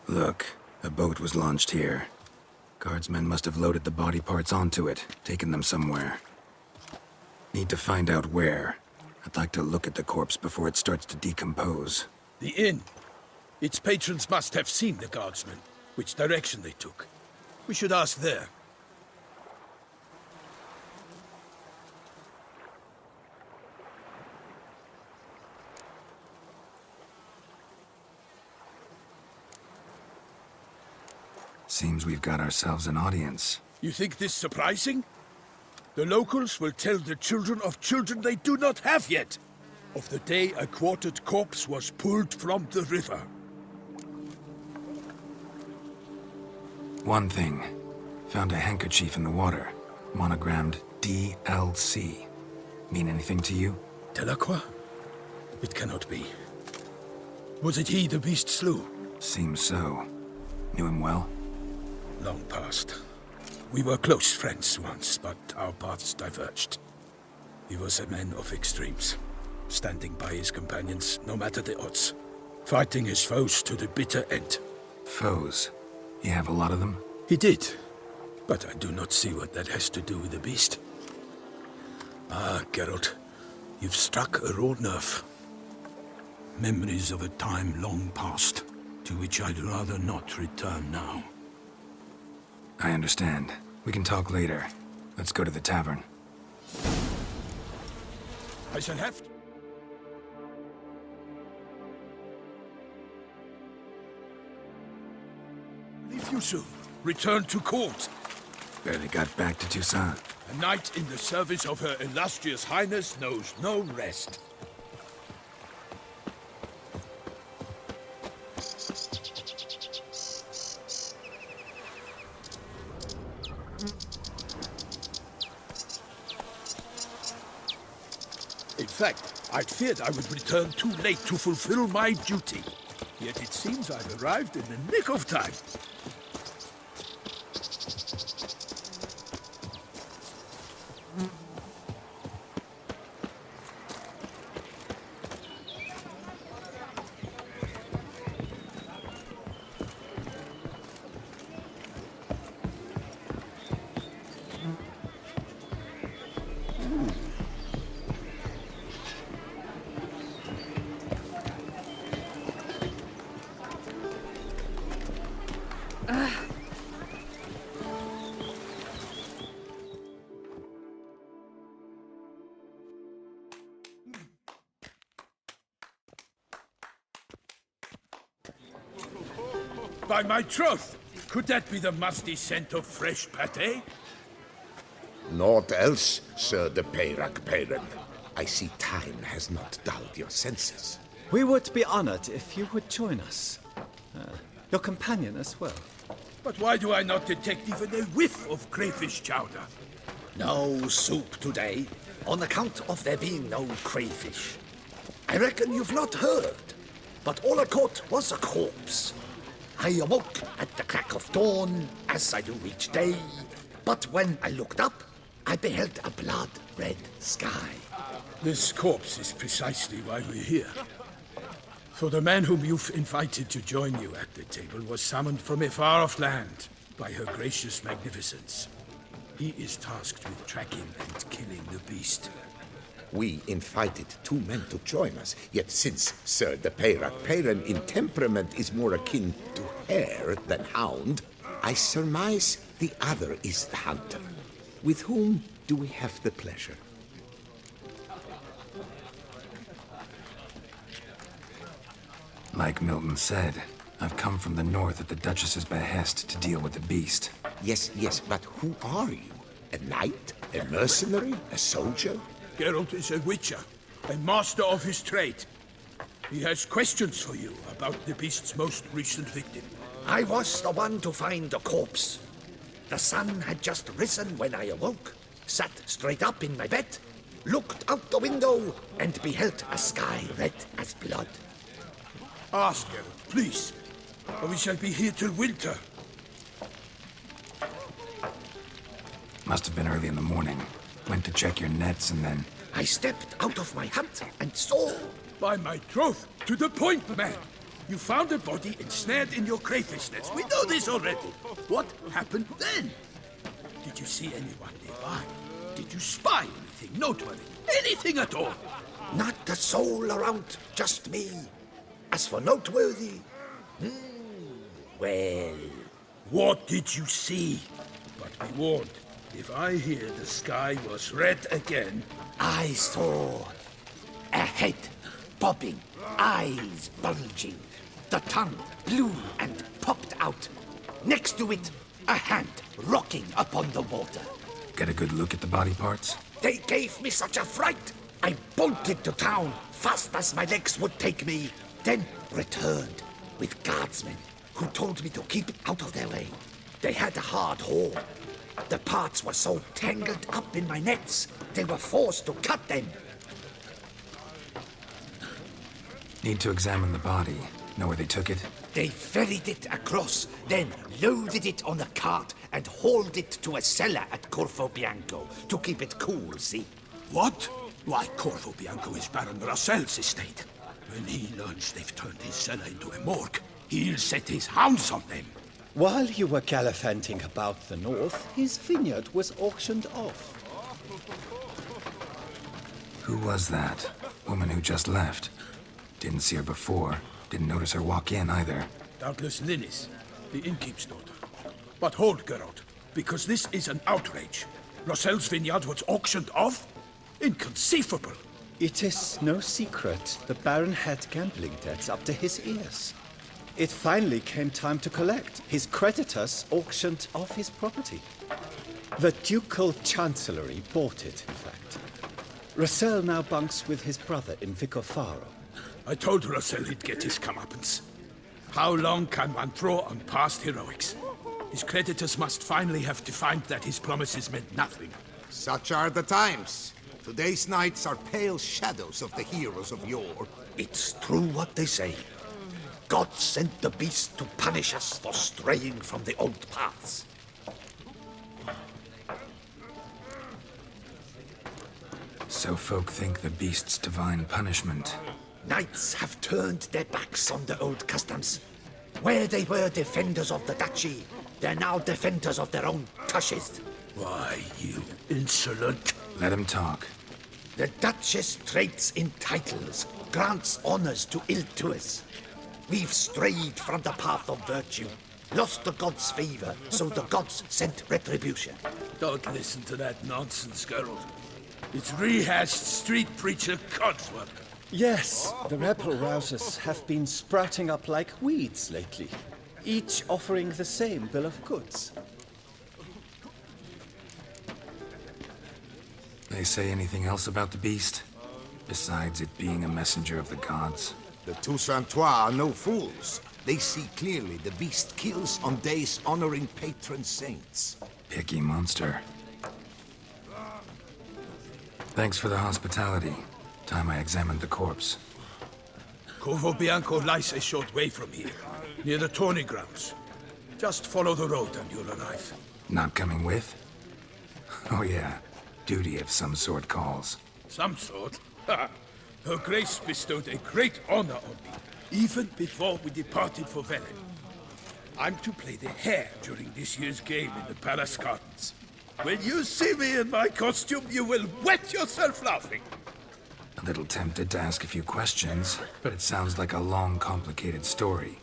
Look, a boat was launched here. Guardsmen must have loaded the body parts onto it, taken them somewhere. Need to find out where. I'd like to look at the corpse before it starts to decompose. The inn. Its patrons must have seen the guardsmen, which direction they took. We should ask there. Seems we've got ourselves an audience. You think this surprising? The locals will tell the children of children they do not have yet, of the day a quartered corpse was pulled from the river. One thing. Found a handkerchief in the water. Monogrammed DLC. Mean anything to you? Delacroix? It cannot be. Was it he the beast slew? Seems so. Knew him well? Long past. We were close friends once, but our paths diverged. He was a man of extremes, standing by his companions no matter the odds, fighting his foes to the bitter end. Foes? You have a lot of them? He did, but I do not see what that has to do with the beast. Ah, Geralt, you've struck a raw nerve. Memories of a time long past, to which I'd rather not return now. I understand. We can talk later. Let's go to the tavern. I shall have to. Leave you soon. Return to court. Barely got back to Toussaint. A knight in the service of Her Illustrious Highness knows no rest. In fact, I feared I would return too late to fulfill my duty. Yet it seems I've arrived in the nick of time. By my troth! Could that be the musty scent of fresh pâté? Naught else, Sir de Peyrac Peyran. I see time has not dulled your senses. We would be honored if you would join us. Your companion as well. But why do I not detect even a whiff of crayfish chowder? No soup today, on account of there being no crayfish. I reckon you've not heard, but all I caught was a corpse. I awoke at the crack of dawn, as I do each day, but when I looked up, I beheld a blood-red sky. This corpse is precisely why we're here. For the man whom you've invited to join you at the table was summoned from a far-off land by her gracious magnificence. He is tasked with tracking and killing the beast. We invited two men to join us, yet since Sir de Peyrac Peyran in temperament is more akin to hare than hound, I surmise the other is the hunter. With whom do we have the pleasure? Like Milton said, I've come from the north at the Duchess's behest to deal with the beast. Yes, but who are you? A knight? A mercenary? A soldier? Geralt is a witcher, a master of his trade. He has questions for you about the beast's most recent victim. I was the one to find the corpse. The sun had just risen when I awoke, sat straight up in my bed, looked out the window, and beheld a sky red as blood. Ask, Geralt, please, or we shall be here till winter. Must have been early in the morning. Went to check your nets and then... I stepped out of my hut and saw... By my troth, to the point, man! You found a body ensnared in your crayfish nets. We know this already. What happened then? Did you see anyone nearby? Did you spy anything noteworthy? Anything at all? Not a soul around, just me. As for noteworthy, well, What did you see? But be warned, if I hear the sky was red again, I saw a head bobbing, eyes bulging, the tongue blue and popped out. Next to it, a hand rocking upon the water. Get a good look at the body parts? They gave me such a fright. I bolted to town fast as my legs would take me, then returned with guardsmen who told me to keep out of their way. They had a hard haul. The parts were so tangled up in my nets, they were forced to cut them. Need to examine the body. Know where they took it? They ferried it across, then loaded it on a cart and hauled it to a cellar at Corvo Bianco to keep it cool, see? what? Why, Corvo Bianco is Baron Russell's estate. When he learns they've turned his cellar into a morgue, he'll set his hounds on them. While you were gallivanting about the north, his vineyard was auctioned off. Who was that? Woman who just left. Didn't see her before. Didn't notice her walk in either. Doubtless Linnis, the innkeep's daughter. But hold, Geralt, because this is an outrage. Russell's vineyard was auctioned off? Inconceivable. It is no secret the Baron had gambling debts up to his ears. It finally came time to collect. His creditors auctioned off his property. The Ducal Chancellery bought it, in fact. Russell now bunks with his brother in Vicofaro. I told Russell he'd get his comeuppance. How long can one throw on past heroics? His creditors must finally have defined that his promises meant nothing. Such are the times. Today's knights are pale shadows of the heroes of yore. It's true what they say. God sent the beast to punish us for straying from the old paths. So folk think the beast's divine punishment. Knights have turned their backs on the old customs. Where they were defenders of the duchy, they're now defenders of their own tushes. Why, you insolent... Let him talk. The Duchess trades in titles, grants honors to ill-doers. We've strayed from the path of virtue, lost the gods' favor, so the gods sent retribution. Don't listen to that nonsense, Geralt. It's rehashed street preacher codswork. Yes, the rebel rousers have been sprouting up like weeds lately, each offering the same bill of goods. They say anything else about the beast? Besides it being a messenger of the gods? The Toussaintois are no fools. They see clearly the beast kills on days honoring patron saints. Picky monster. Thanks for the hospitality. Time I examined the corpse. Corvo Bianco lies a short way from here, near the tourney grounds. Just follow the road and you'll arrive. Not coming with? Oh yeah, duty of some sort calls. Some sort? Ha! Her Grace bestowed a great honor on me, even before we departed for Velen. I'm to play the hare during this year's game in the palace gardens. When you see me in my costume, you will wet yourself laughing. A little tempted to ask a few questions, but it sounds like a long, complicated story.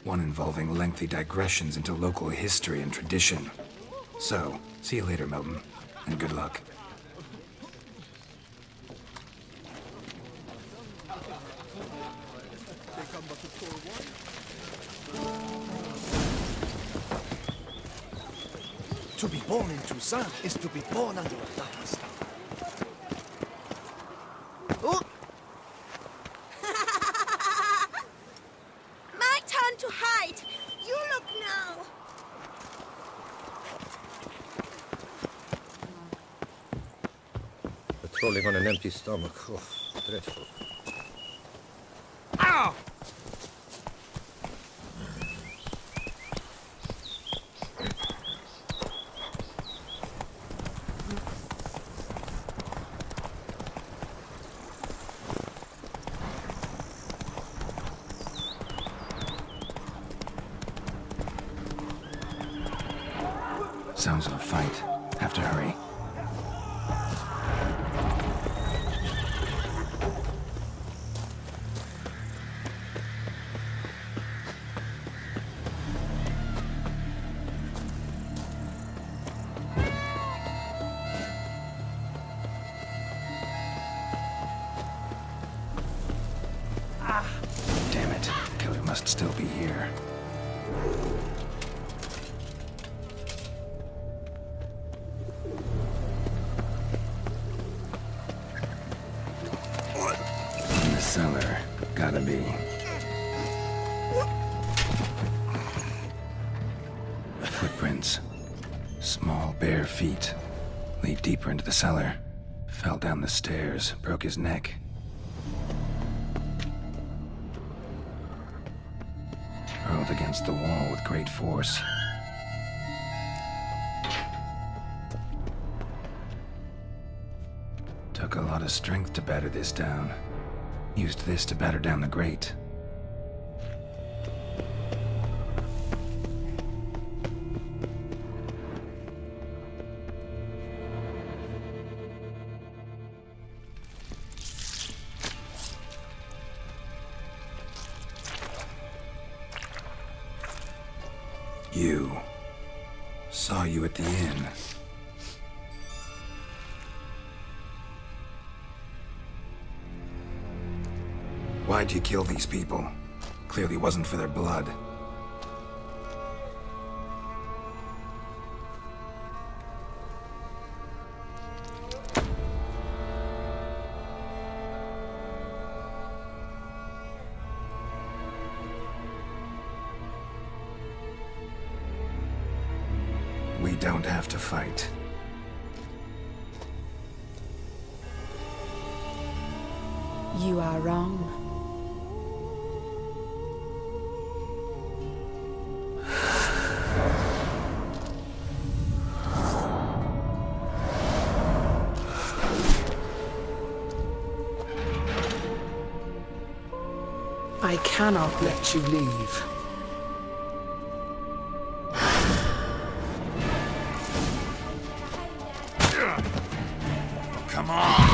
One involving lengthy digressions into local history and tradition. So, see you later, Milton, and good luck. To be born in Toussaint is to be born under a lucky star. Oh! My turn to hide. You look now. Patrolling on an empty stomach. Oh, dreadful. Ow! Sounds of a fight. Have to hurry. Damn it. Killer must still be here. In the cellar. Gotta be. Footprints. Small, bare feet. Lead deeper into the cellar. Fell down the stairs, broke his neck. Hurled against the wall with great force. Took a lot of strength to batter this down. Used this to batter down the grate. You. Saw you at the inn. Why'd you kill these people? Clearly wasn't for their blood. We don't have to fight. You are wrong. I cannot let you leave. Come on!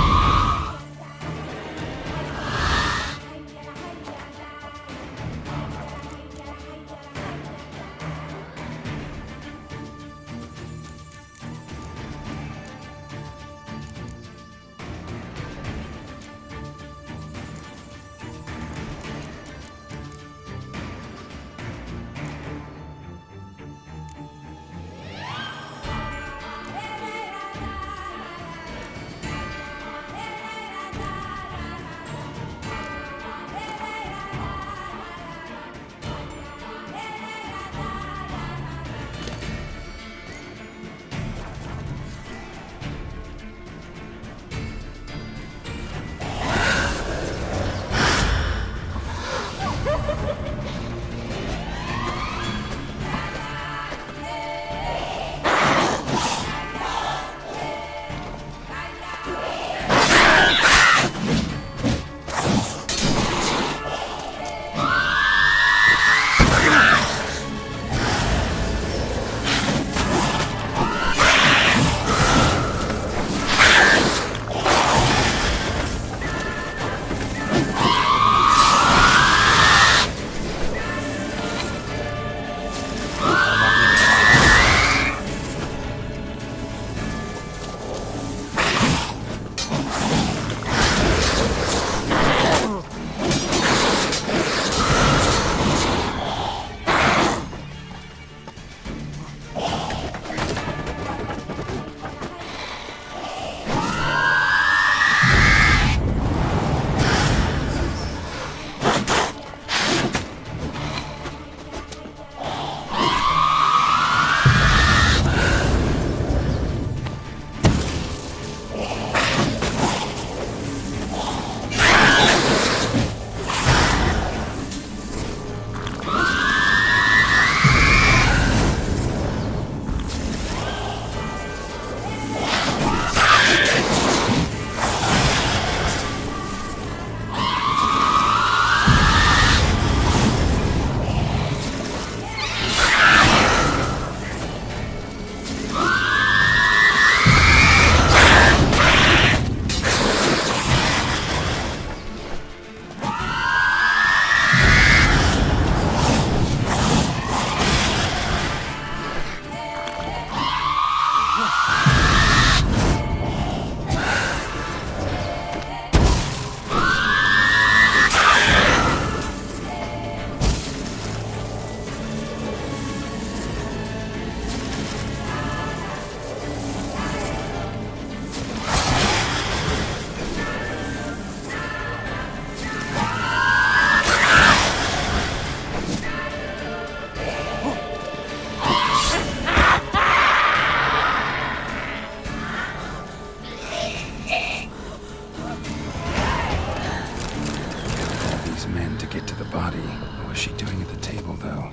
body. What was she doing at the table, though?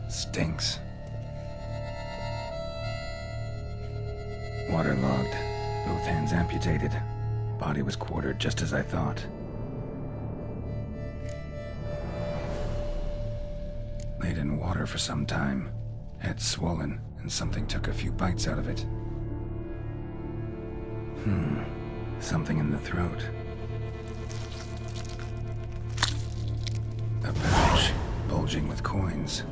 Stinks. Waterlogged. Both hands amputated. Body was quartered just as I thought. Laid in water for some time. Head swollen, and something took a few bites out of it. Something in the throat. A pouch, bulging with coins.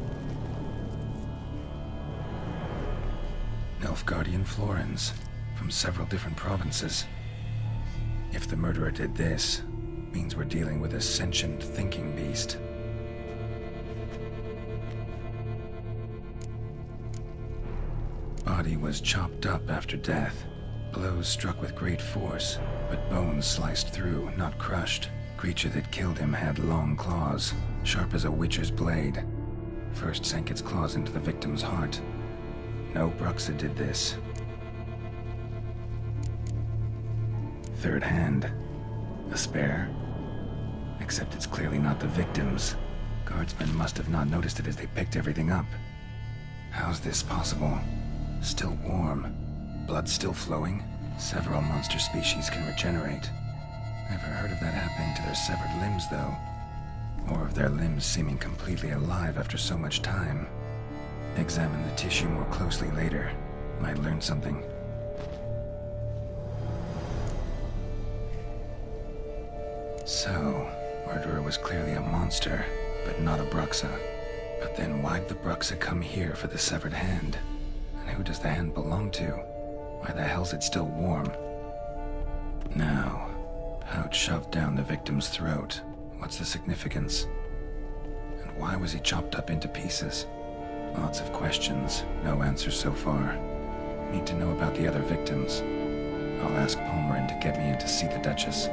Nilfgaardian florins, from several different provinces. If the murderer did this, means we're dealing with a sentient thinking beast. Body was chopped up after death. Blows struck with great force, but bones sliced through, not crushed. Creature that killed him had long claws, sharp as a witcher's blade. First sank its claws into the victim's heart. No Bruxa did this. Third hand. A spare? Except it's clearly not the victim's. Guardsmen must have not noticed it as they picked everything up. How's this possible? Still warm. Blood still flowing? Several monster species can regenerate. Never heard of that happening to their severed limbs, though. Or of their limbs seeming completely alive after so much time. Examine the tissue more closely later. Might learn something. So, murderer was clearly a monster, but not a Bruxa. But then why'd the Bruxa come here for the severed hand? And who does the hand belong to? Why the hell's it still warm? Now, pouch shoved down the victim's throat. What's the significance? And why was he chopped up into pieces? Lots of questions, no answers so far. Need to know about the other victims. I'll ask Palmerin to get me in to see the Duchess.